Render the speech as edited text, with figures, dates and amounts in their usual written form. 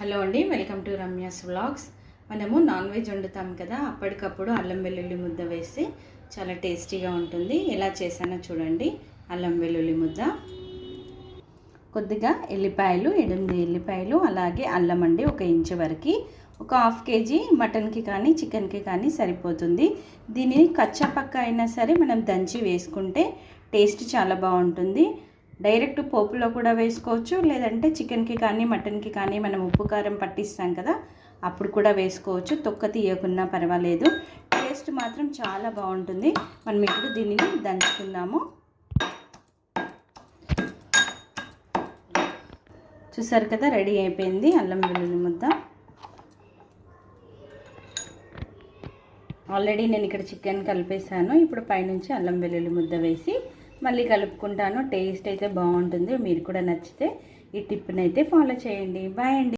Hello అండి, welcome to Ramya's vlogs. మనము non veg వండుతాం కదా, అప్పటికప్పుడు అల్లం వెల్లుల్లి ముద్ద వేసి చాలా టేస్టీగా ఉంటుంది. ఎలా చేశానో చూడండి. అల్లం వెల్లుల్లి ముద్ద, కొద్దిగా ఎల్లిపాయలు, 8 ఎల్లిపాయలు, అలాగే అల్లం అండి 1 ఇంచు వరకు. ఒక హాఫ్ కేజీ మటన్కి కానీ చికెన్కి కానీ సరిపోతుంది. దీనిని కచ్చా పక్క అయినా సరే మనం దంచి వేసుకుంటే టేస్ట్ చాలా బాగుంటుంది. డైరెక్ట్ పోపులో కూడా వేసుకోవచ్చు, లేదంటే చికెన్కి కానీ మటన్కి కానీ మనం ఉప్పు కారం పట్టిస్తాం కదా, అప్పుడు కూడా వేసుకోవచ్చు. తొక్క తీయకున్నా పర్వాలేదు, టేస్ట్ మాత్రం చాలా బాగుంటుంది. మనం ఇప్పుడు దీనిని దంచుకుందాము. చూసారు కదా, రెడీ అయిపోయింది అల్లం వెల్లుల్లి ముద్ద. ఆల్రెడీ నేను ఇక్కడ చికెన్ కలిపేసాను. ఇప్పుడు పైనుంచి అల్లం వెల్లుల్లి ముద్ద వేసి మళ్ళీ కలుపుకుంటాను. టేస్ట్ అయితే బాగుంటుంది. మీరు కూడా నచ్చితే ఈ టిప్ని అయితే ఫాలో చేయండి. బాయ్ అండి.